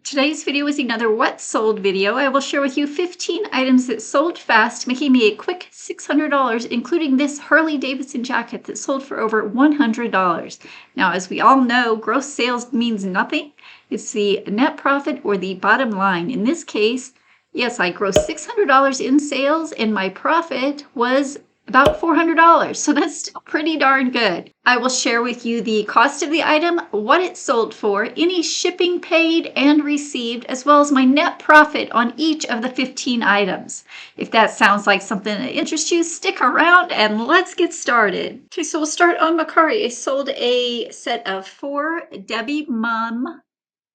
Today's video is another what sold video. I will share with you 15 items that sold fast, making me a quick $600, including this Harley-Davidson jacket that sold for over $100. Now, as we all know, gross sales means nothing. It's the net profit or the bottom line. In this case, yes, I grossed $600 in sales and my profit was about $400, so that's still pretty darn good. I will share with you the cost of the item, what it sold for, any shipping paid and received, as well as my net profit on each of the 15 items. If that sounds like something that interests you, stick around and let's get started. Okay, so we'll start on Mercari. I sold a set of 4 Debbie Mum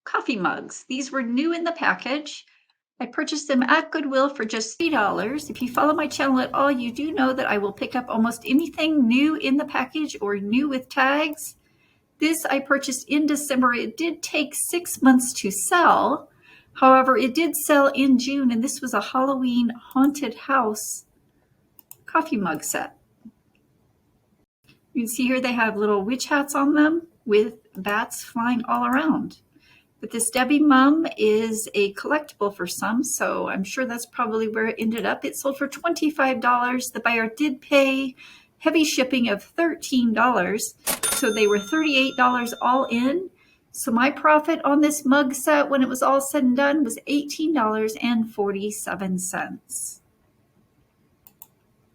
coffee mugs. These were new in the package. I purchased them at Goodwill for just $3. If you follow my channel at all, you do know that I will pick up almost anything new in the package or new with tags. This I purchased in December. It did take 6 months to sell. However, it did sell in June, and this was a Halloween haunted house coffee mug set. You can see here they have little witch hats on them with bats flying all around. But this Debbie Mum is a collectible for some, so I'm sure that's probably where it ended up. It sold for $25. The buyer did pay heavy shipping of $13, so they were $38 all in. So my profit on this mug set when it was all said and done was $18.47.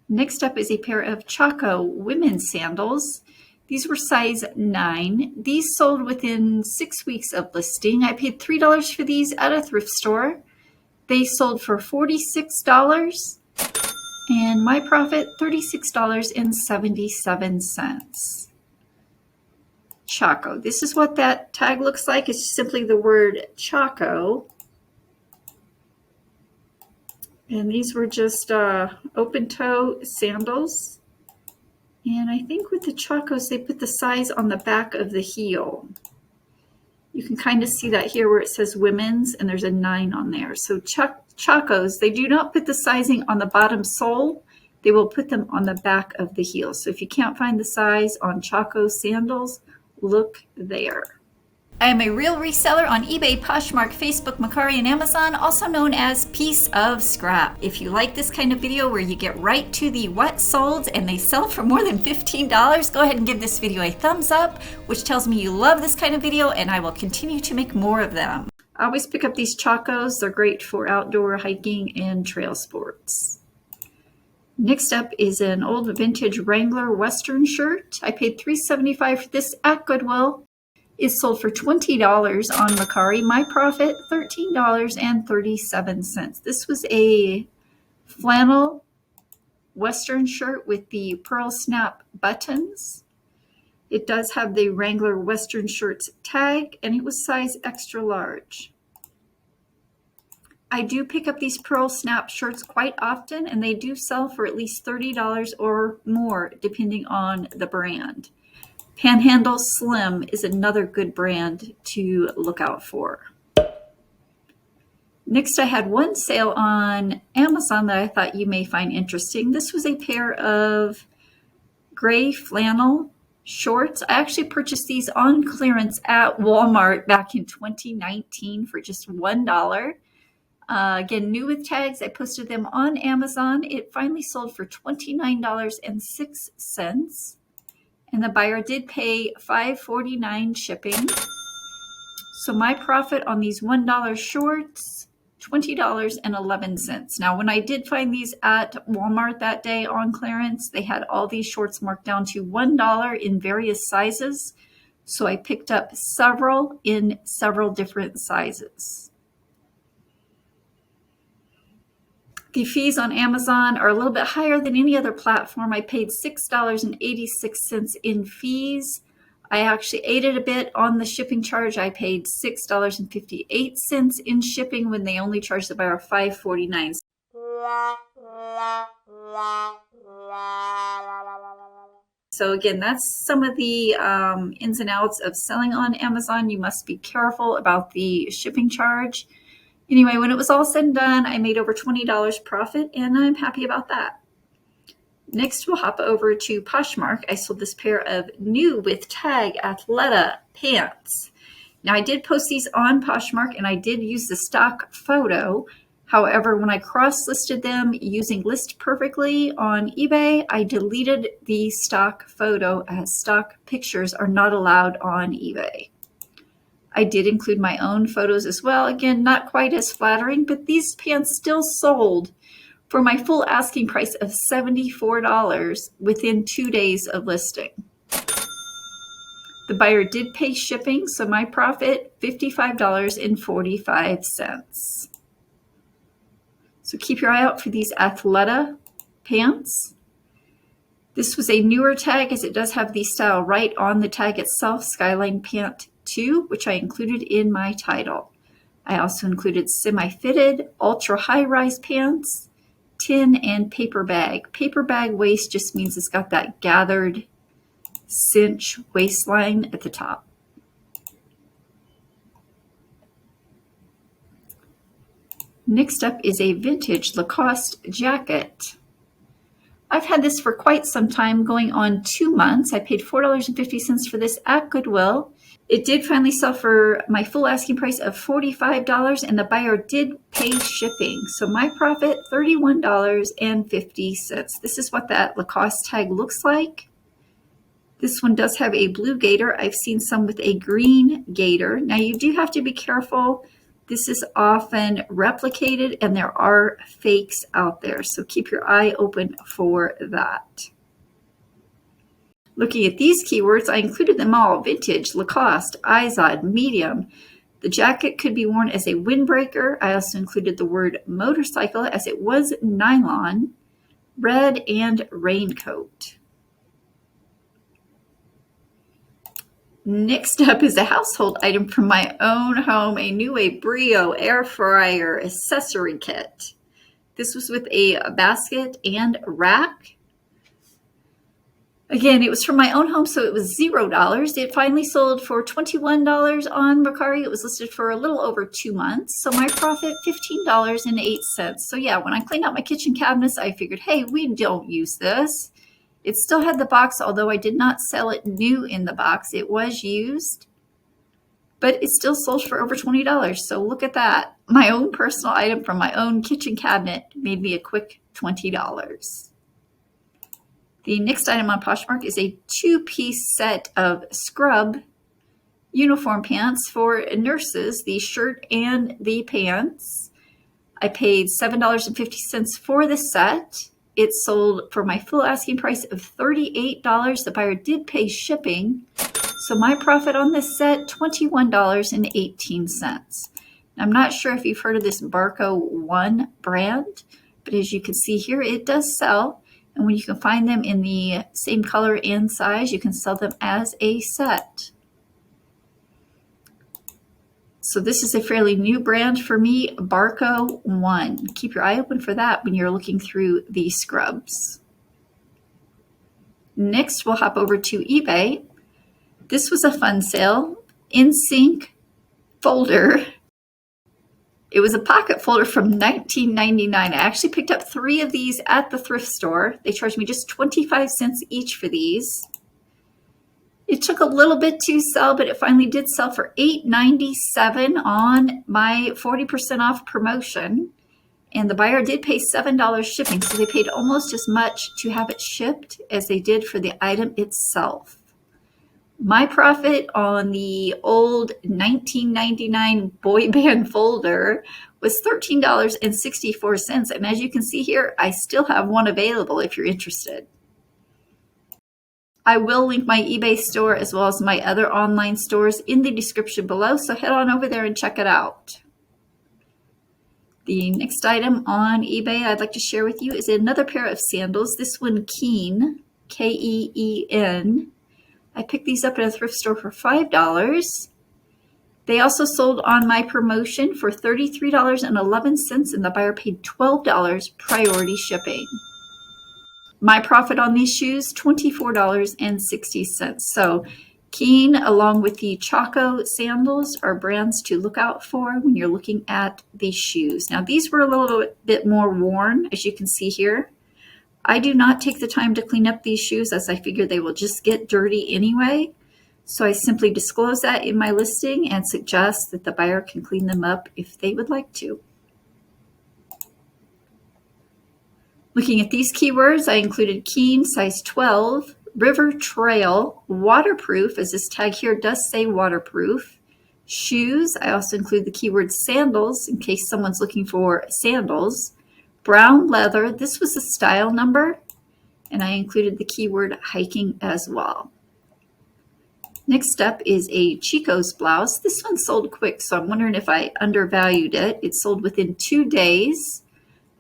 Next up is a pair of Chico women's sandals. These were size 9. These sold within 6 weeks of listing. I paid $3 for these at a thrift store. They sold for $46, and my profit $36.77. Chico. This is what that tag looks like. It's simply the word Chico. And these were just open toe sandals. And I think with the Chicos, they put the size on the back of the heel. You can kind of see that here where it says women's, and there's a 9 on there. So Chicos, they do not put the sizing on the bottom sole. They will put them on the back of the heel. So if you can't find the size on Chico sandals, look there. I am a real reseller on eBay, Poshmark, Facebook, Mercari, and Amazon, also known as Piece of Scrap. If you like this kind of video where you get right to the what sold and they sell for more than $15, go ahead and give this video a thumbs up, which tells me you love this kind of video, and I will continue to make more of them. I always pick up these Chicos. They're great for outdoor hiking and trail sports. Next up is an old vintage Wrangler Western shirt. I paid $3.75 for this at Goodwill. Is sold for $20 on Mercari. My profit, $13.37. This was a flannel Western shirt with the pearl snap buttons. It does have the Wrangler Western shirts tag, and it was size extra large. I do pick up these pearl snap shirts quite often, and they do sell for at least $30 or more, depending on the brand. Panhandle Slim is another good brand to look out for. Next, I had one sale on Amazon that I thought you may find interesting. This was a pair of gray flannel shorts. I actually purchased these on clearance at Walmart back in 2019 for just $1. Again, new with tags. I posted them on Amazon. It finally sold for $29.06. And the buyer did pay $5.49 shipping. So my profit on these $1 shorts, $20.11. Now, when I did find these at Walmart that day on clearance, they had all these shorts marked down to $1 in various sizes. So I picked up several in several different sizes. The fees on Amazon are a little bit higher than any other platform. I paid $6.86 in fees. I actually ate it a bit on the shipping charge. I paid $6.58 in shipping when they only charged the buyer $5.49. So again, that's some of the ins and outs of selling on Amazon. You must be careful about the shipping charge. Anyway, when it was all said and done, I made over $20 profit, and I'm happy about that. Next, we'll hop over to Poshmark. I sold this pair of new with tag Athleta pants. Now, I did post these on Poshmark and I did use the stock photo. However, when I cross-listed them using List Perfectly on eBay, I deleted the stock photo as stock pictures are not allowed on eBay. I did include my own photos as well. Again, not quite as flattering, but these pants still sold for my full asking price of $74 within 2 days of listing. The buyer did pay shipping, so my profit, $55.45. So keep your eye out for these Athleta pants. This was a newer tag as it does have the style right on the tag itself, Skyline Pant 2, which I included in my title. I also included semi-fitted, ultra high-rise pants, tin, and paper bag. Paper bag waist just means it's got that gathered cinch waistline at the top. Next up is a vintage Lacoste jacket. I've had this for quite some time, going on 2 months. I paid $4.50 for this at Goodwill. It did finally sell for my full asking price of $45, and the buyer did pay shipping. So my profit, $31.50. This is what that Lacoste tag looks like. This one does have a blue gator. I've seen some with a green gator. Now you do have to be careful. This is often replicated and there are fakes out there. So keep your eye open for that. Looking at these keywords, I included them all: vintage, Lacoste, Izod, medium. The jacket could be worn as a windbreaker. I also included the word motorcycle as it was nylon, red, and raincoat. Next up is a household item from my own home, a new Brio air fryer accessory kit. This was with a basket and rack. Again, it was from my own home, so it was $0. It finally sold for $21 on Mercari. It was listed for a little over 2 months. So my profit, $15.08. So yeah, when I cleaned out my kitchen cabinets, I figured, hey, we don't use this. It still had the box, although I did not sell it new in the box. It was used, but it still sold for over $20. So look at that. My own personal item from my own kitchen cabinet made me a quick $20. The next item on Poshmark is a 2-piece set of scrub uniform pants for nurses, the shirt and the pants. I paid $7.50 for the set. It sold for my full asking price of $38. The buyer did pay shipping. So my profit on this set, $21.18. I'm not sure if you've heard of this Barco One brand, but as you can see here, it does sell. And when you can find them in the same color and size, you can sell them as a set. So this is a fairly new brand for me, Barco One. Keep your eye open for that when you're looking through the scrubs. Next, we'll hop over to eBay. This was a fun sale. In Sync folder. It was a pocket folder from $19.99. I actually picked up 3 of these at the thrift store. They charged me just 25 cents each for these. It took a little bit to sell, but it finally did sell for $8.97 on my 40% off promotion. And the buyer did pay $7 shipping, so they paid almost as much to have it shipped as they did for the item itself. My profit on the old $19.99 boy band folder was $13.64. And as you can see here, I still have one available if you're interested. I will link my eBay store as well as my other online stores in the description below, so head on over there and check it out. The next item on eBay I'd like to share with you is another pair of sandals. This one, Keen, K-E-E-N. I picked these up at a thrift store for $5. They also sold on my promotion for $33.11, and the buyer paid $12 priority shipping. My profit on these shoes, $24.60. So Keen, along with the Chico sandals, are brands to look out for when you're looking at these shoes. Now, these were a little bit more worn, as you can see here. I do not take the time to clean up these shoes as I figure they will just get dirty anyway. So I simply disclose that in my listing and suggest that the buyer can clean them up if they would like to. Looking at these keywords, I included Keen, size 12, River Trail, waterproof, as this tag here does say waterproof. Shoes, I also include the keyword sandals in case someone's looking for sandals. Brown leather, this was a style number, and I included the keyword hiking as well. Next up is a Chico's blouse. This one sold quick, so I'm wondering if I undervalued it. It sold within 2 days.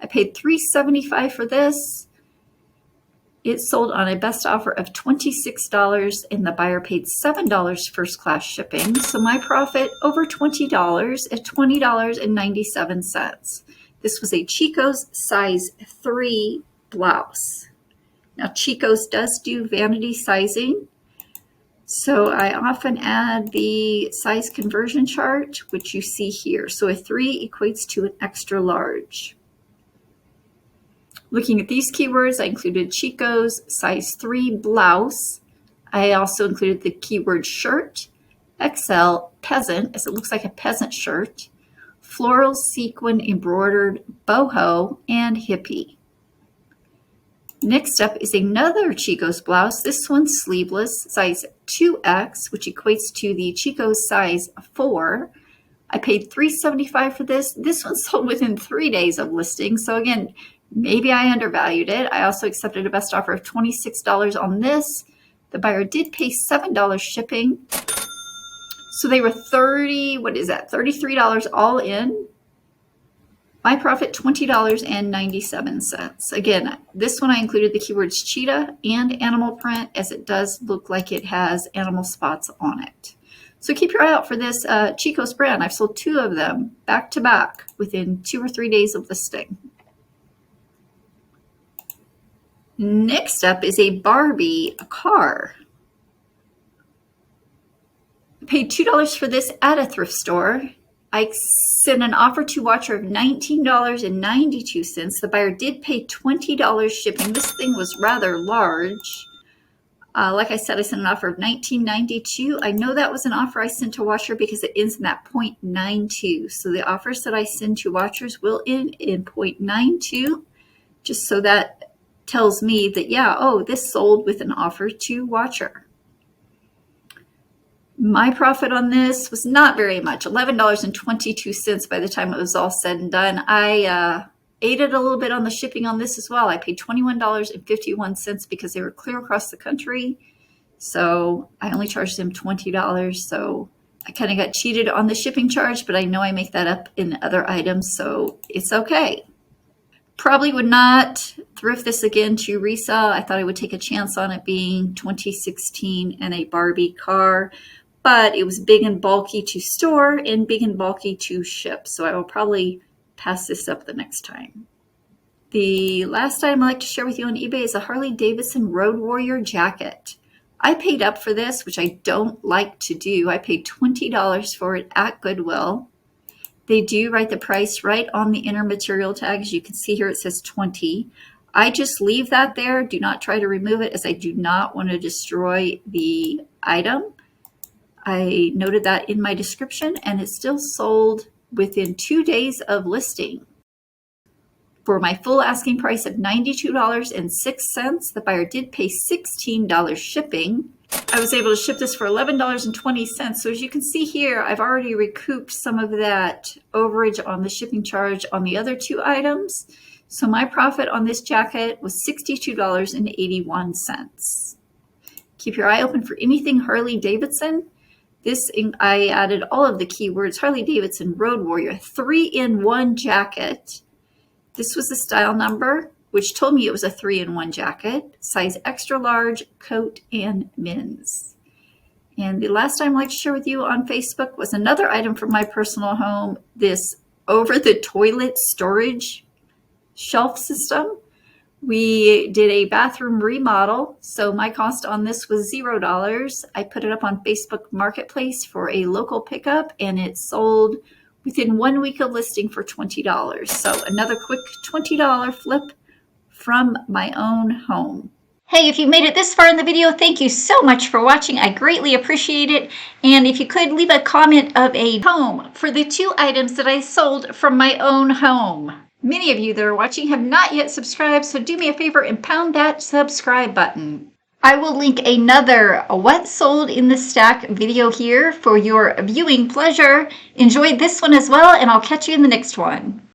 I paid $3.75 for this. It sold on a best offer of $26, and the buyer paid $7 first class shipping. So my profit over $20 at $20.97. This was a Chico's size 3 blouse. Now Chico's does do vanity sizing. So I often add the size conversion chart, which you see here. So a 3 equates to an extra large. Looking at these keywords, I included Chico's size 3 blouse. I also included the keyword shirt, XL, peasant, as it looks like a peasant shirt, floral sequin embroidered boho, and hippie. Next up is another Chico's blouse. This one's sleeveless, size 2X, which equates to the Chico's size 4. I paid $3.75 for this. This one sold within 3 days of listing. So again, maybe I undervalued it. I also accepted a best offer of $26 on this. The buyer did pay $7 shipping. So they were $33 all in. My profit, $20.97. Again, this one I included the keywords cheetah and animal print, as it does look like it has animal spots on it. So keep your eye out for this Chico's brand. I've sold 2 of them back to back within 2 or 3 days of listing. Next up is a Barbie car. I paid $2 for this at a thrift store. I sent an offer to watcher of $19.92. The buyer did pay $20 shipping. This thing was rather large. Like I said, I sent an offer of $19.92. I know that was an offer I sent to watcher because it ends in that 0.92. So the offers that I send to watchers will end in 0.92, just so that tells me that, yeah, oh, this sold with an offer to watcher. My profit on this was not very much, $11.22 by the time it was all said and done. I aided a little bit on the shipping on this as well. I paid $21.51 because they were clear across the country. So I only charged them $20. So I kind of got cheated on the shipping charge, but I know I make that up in other items, so it's okay. Probably would not thrift this again to resell. I thought I would take a chance on it being 2016 and a Barbie car, but it was big and bulky to store and big and bulky to ship. So I will probably pass this up the next time. The last item I'd like to share with you on eBay is a Harley Davidson Road Warrior jacket. I paid up for this, which I don't like to do. I paid $20 for it at Goodwill. They do write the price right on the inner material tag. As you can see here, it says 20. I just leave that there. Do not try to remove it, as I do not want to destroy the item. I noted that in my description, and it still sold within 2 days of listing. For my full asking price of $92.06, the buyer did pay $16 shipping. I was able to ship this for $11.20. So as you can see here, I've already recouped some of that overage on the shipping charge on the other 2 items. So my profit on this jacket was $62.81. Keep your eye open for anything Harley Davidson. I added all of the keywords Harley Davidson Road Warrior 3-in-1 jacket. This was the style number, which told me it was a 3-in-1 jacket, size extra large, coat, and men's. And the last item I'd like to share with you on Facebook was another item from my personal home, this over-the-toilet storage shelf system. We did a bathroom remodel, so my cost on this was $0. I put it up on Facebook Marketplace for a local pickup, and it sold within 1 week of listing for $20. So another quick $20 flip from my own home. Hey, if you made it this far in the video, thank you so much for watching. I greatly appreciate it. And if you could leave a comment of a home for the 2 items that I sold from my own home. Many of you that are watching have not yet subscribed, so do me a favor and pound that subscribe button. I will link another What Sold in the Stack video here for your viewing pleasure. Enjoy this one as well, and I'll catch you in the next one.